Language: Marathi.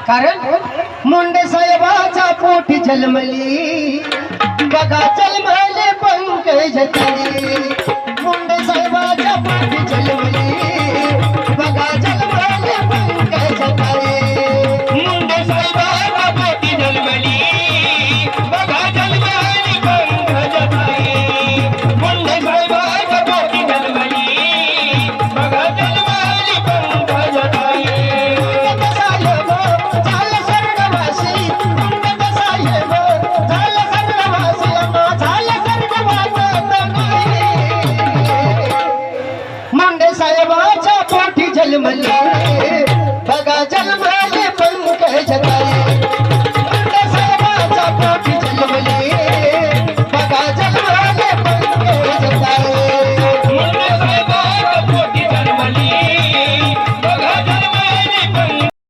कारण मुंडे साहेबाचा पोटी जन्मली बघा जन्मले पंकज तळी मुंडे साहेबाच्या पोटी जन्मली